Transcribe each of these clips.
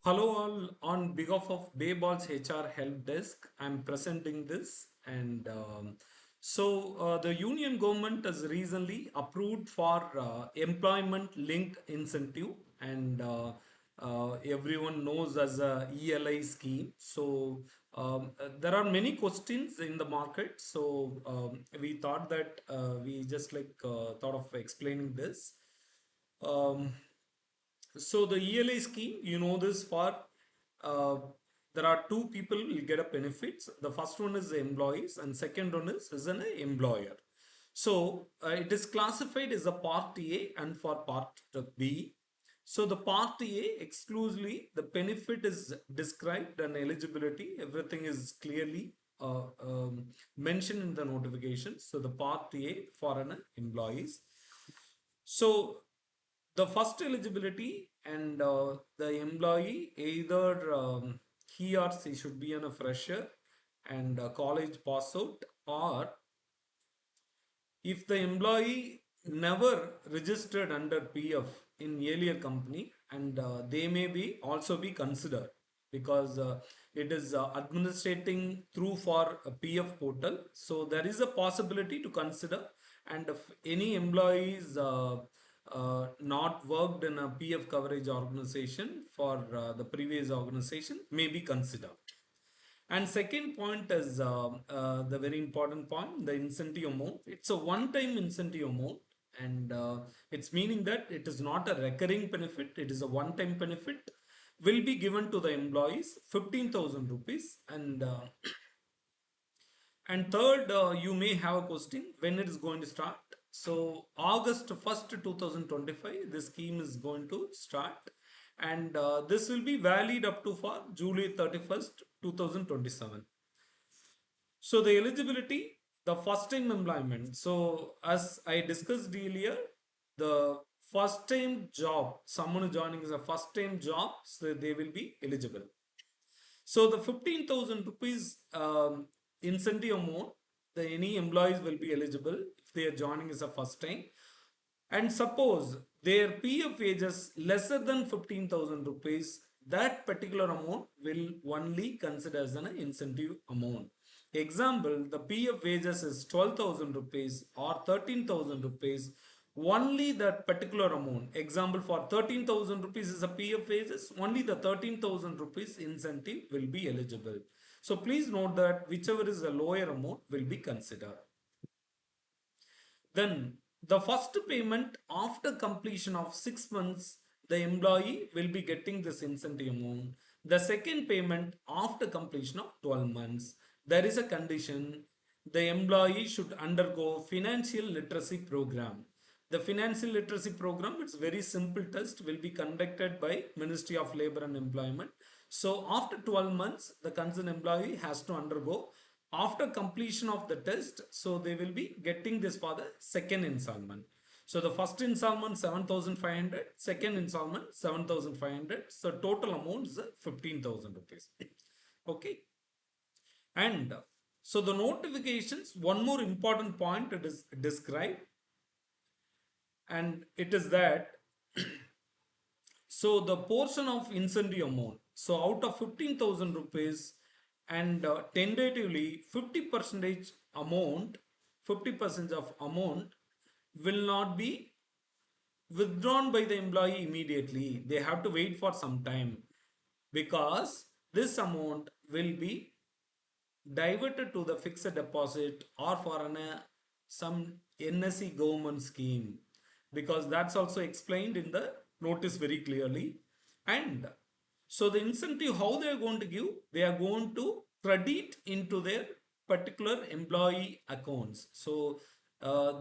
Hello all, on behalf of Bayball's HR Help Desk, I'm presenting this and the union government has recently approved for employment linked incentive and everyone knows as a ELI scheme. There are many questions in the market. We thought that we just thought of explaining this. Um, so the ELI scheme, you know this for uh, there are two people will get a benefits. The first one is the employees, and second one is an employer. It is classified as a Part A and for Part B. So the Part A exclusively the benefit is described and eligibility everything is clearly mentioned in the notification. So the Part A for an employees. So the first eligibility and the employee either he or she should be a fresher and a college pass out, or if the employee never registered under PF in earlier company, and they may be also be considered because it is administrating through for a PF portal. So there is a possibility to consider, and if any employees not worked in a PF coverage organization for the previous organization may be considered. And second point is the very important point, the incentive amount. It's a one-time incentive amount, and it's meaning that it is not a recurring benefit. It is a one-time benefit. Will be given to the employees 15,000 rupees, and third, you may have a question when it is going to start. So August 1st, 2025, this scheme is going to start, and this will be valid up to for July 31st, 2027. So the eligibility, the first time employment. So as I discussed earlier, the first time job, someone joining is a first time job, so they will be eligible. So the 15,000 rupees incentive amount, the any employees will be eligible if they are joining as a first time. And suppose their PF wages lesser than 15,000 rupees, that particular amount will only consider as an incentive amount. Example, the PF wages is 12,000 rupees or 13,000 rupees, only that particular amount. Example, for 13,000 rupees is a PF wages, only the 13,000 rupees incentive will be eligible. So please note that whichever is the lower amount will be considered. Then the first payment after completion of 6 months, the employee will be getting this incentive amount. The second payment after completion of 12 months, there is a condition, the employee should undergo financial literacy program. The financial literacy program, it's very simple test, will be conducted by Ministry of Labor and Employment. So after 12 months, the concerned employee has to undergo after completion of the test. So they will be getting this for the second installment. So the first installment 7,500, second installment 7,500. So total amount is 15,000 rupees. Okay. And so the notifications, one more important point it is described, and it is that so the portion of incentive amount, so out of 15,000 rupees, and tentatively 50 percentage amount, 50% of amount will not be withdrawn by the employee immediately. They have to wait for some time, because this amount will be diverted to the fixed deposit or for some NSE government scheme, because that's also explained in the notice very clearly. And so the incentive, how they are going to give, they are going to credit into their particular employee accounts. So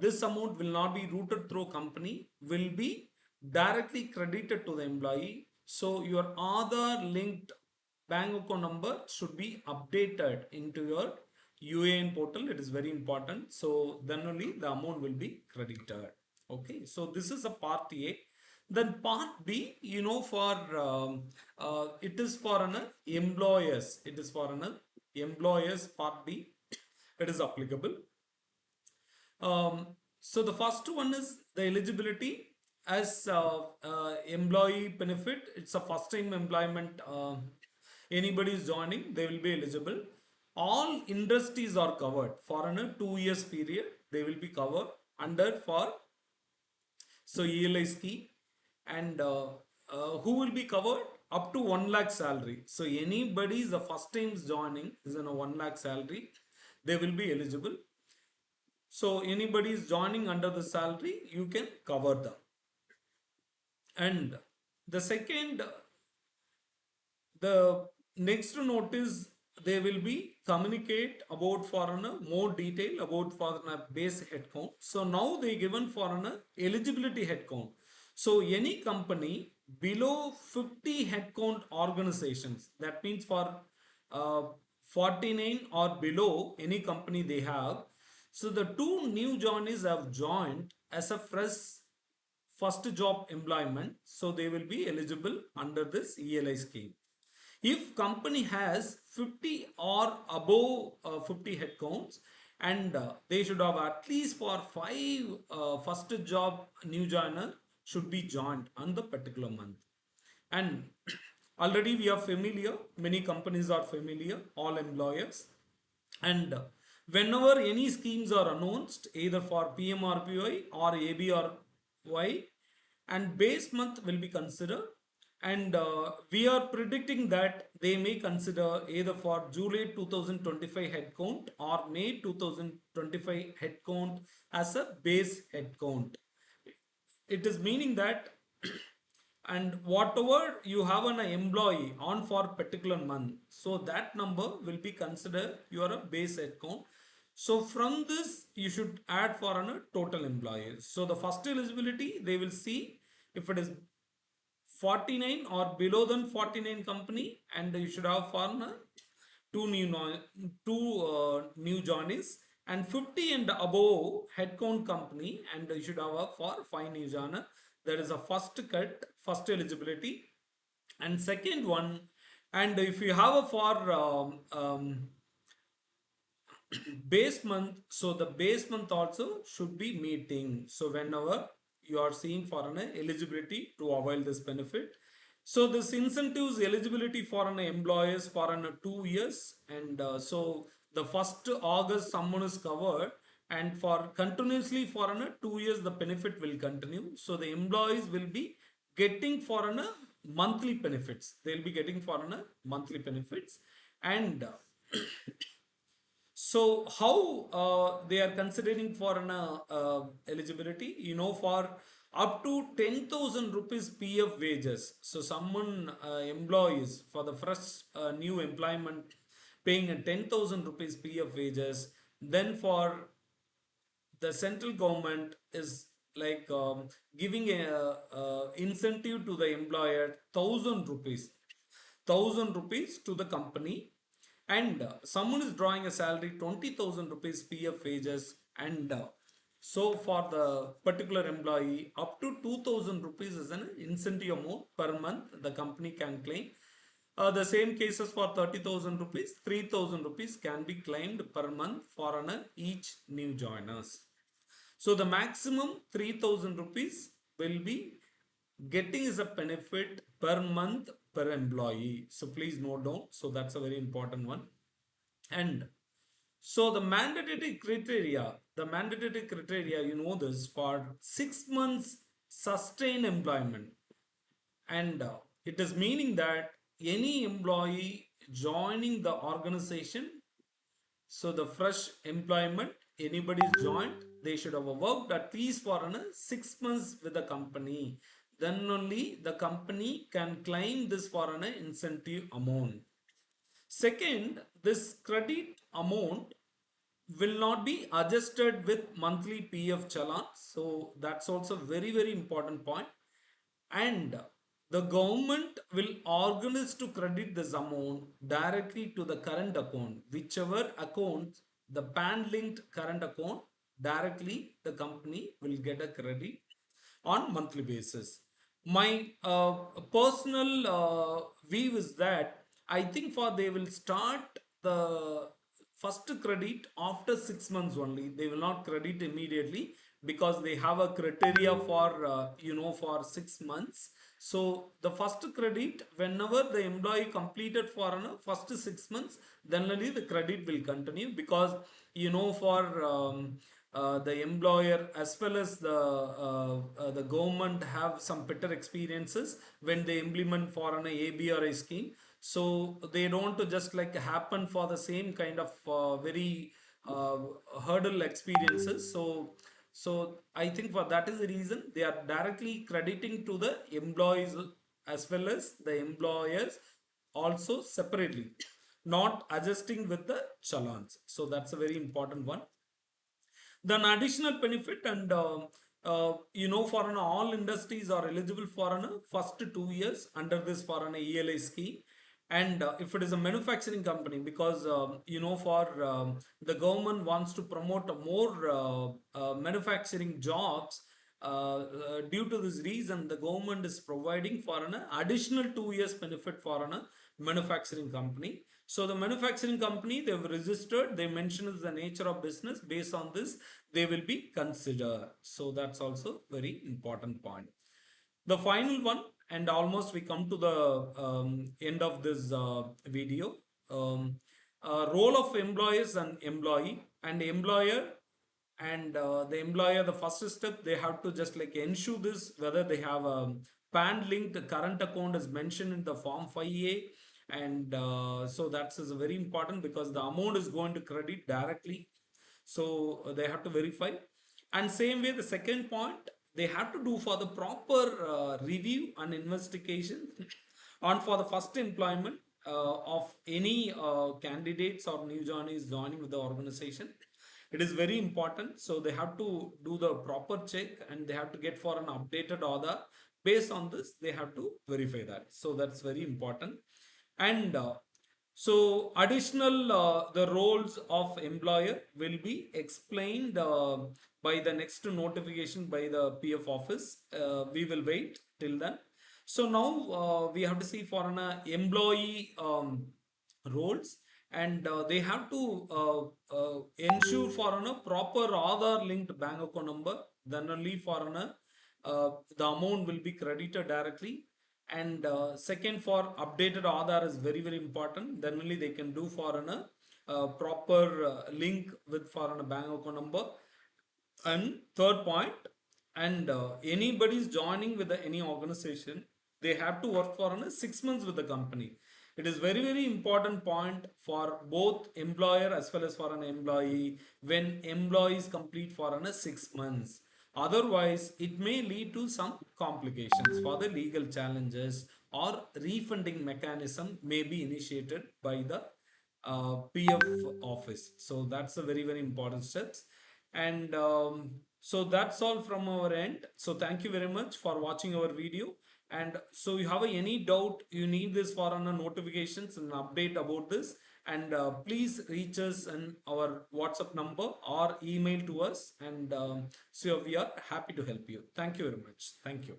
this amount will not be routed through company, will be directly credited to the employee. So your Aadhaar linked bank account number should be updated into your UAN portal. It is very important. So then only the amount will be credited. Okay, so this is a part A. Then part B, for it is for an employers. It is for an employers part B. It is applicable. So the first one is the eligibility. as employee benefit, it's a first time employment. Anybody is joining, they will be eligible. All industries are covered for a 2 years period. They will be covered under for so ELI scheme, and who will be covered up to 1 lakh salary. So anybody is the first time joining is in a 1 lakh salary, they will be eligible. So anybody is joining under the salary, you can cover them. And the second, the next notice they will be communicate about for an more detail about for an base headcount. So now they given for an eligibility headcount. So any company below 50 headcount organizations, that means for uh, 49 or below any company they have. So the two new joinees have joined as a fresh first job employment, so they will be eligible under this ELI scheme. If company has 50 or above 50 headcounts, and they should have at least for 5 first job new joiner should be joined on the particular month. And already we are familiar, many companies are familiar, all employers. And whenever any schemes are announced, either for PMRPY or ABRY, and base month will be considered. And we are predicting that they may consider either for July 2025 headcount or May 2025 headcount as a base headcount. It is meaning that and whatever you have an employee on for particular month, so that number will be considered your base account. So from this you should add for a total employees. So the first eligibility they will see if it is 49 or below than 49 company, and you should have for two new new joinees, and 50 and above headcount company, and you should have a for 5 new joiner. That is a first cut, first eligibility. And second one, and if you have a for base month, so the base month also should be meeting. So whenever you are seeing for an eligibility to avail this benefit, so this incentives eligibility for an employers for an 2 years. And so the first August someone is covered, and for continuously for an 2 years the benefit will continue. So the employees will be getting for an monthly benefits, they'll be getting for an monthly benefits. And so how they are considering for an eligibility? For up to 10,000 rupees PF wages. So someone employees for the first new employment paying a 10,000 rupees PF wages. Then for the central government is like giving a incentive to the employer 1,000 rupees to the company. And someone is drawing a salary 20,000 rupees PF wages. And so for the particular employee up to 2,000 rupees is an incentive amount per month the company can claim. The same cases for 30,000 rupees, 3,000 rupees can be claimed per month for an each new joiners. So the maximum 3,000 rupees will be getting is a benefit per month per employee. So please note down. So that's a very important one. And so the mandatory criteria, this for 6 months sustained employment. And it is meaning that any employee joining the organization, so the fresh employment, anybody's joined, they should have worked at least for 6 months with the company. Then only the company can claim this for an incentive amount. Second, this credit amount will not be adjusted with monthly PF challan. So that's also very, very important point. And the government will organize to credit this amount directly to the current account, whichever account the pan linked current account, directly the company will get a credit on monthly basis. My personal view is that I think for they will start the first credit after 6 months only. They will not credit immediately because they have a criteria for for 6 months. So the first credit, whenever the employee completed for first 6 months, then only the credit will continue, because for the employer as well as the government have some better experiences when they implement for an ABRI scheme. So they don't just like happen for the same kind of very uh, hurdle experiences. So I think for that is the reason they are directly crediting to the employees as well as the employers also separately, not adjusting with the challans. So that's a very important one. Then additional benefit, and for an all industries are eligible for an first 2 years under this for an ELI scheme. And if it is a manufacturing company, because for the government wants to promote a more manufacturing jobs, due to this reason the government is providing for an additional 2 years benefit for an manufacturing company. So the manufacturing company, they've registered, they mentioned the nature of business, based on this they will be considered. So that's also very important point. The final one, and almost we come to the end of this video. um, Role of employers and employee and employer. And the employer, the first step, they have to just like ensure this whether they have a pan linked current account is mentioned in the form 5A. And so that's is very important, because the amount is going to credit directly. So they have to verify. And same way, the second point, they have to do for the proper review and investigation on for the first employment of any candidates or new joinees joining with the organization. It is very important. So they have to do the proper check, and they have to get for an updated order. Based on this, they have to verify that. So that's very important. And so additional the roles of employer will be explained by the next notification by the PF office. We will wait till then. So now we have to see for an employee roles. And they have to ensure for a proper Aadhaar linked bank account number. Then only for an the amount will be credited directly. And second, for updated Aadhaar is very very important. Then only they can do for an proper link with for an bank account number. And third point, and anybody is joining with any organization, they have to work for 6 months with the company. It is very very important point for both employer as well as for an employee, when employees complete for 6 months. Otherwise, it may lead to some complications for the legal challenges, or refunding mechanism may be initiated by the PF office. So that's a very very important steps. And so that's all from our end. So thank you very much for watching our video. And so you have any doubt, you need this for notifications and update about this, and please reach us in our WhatsApp number or email to us. And so we are happy to help you. Thank you very much. Thank you.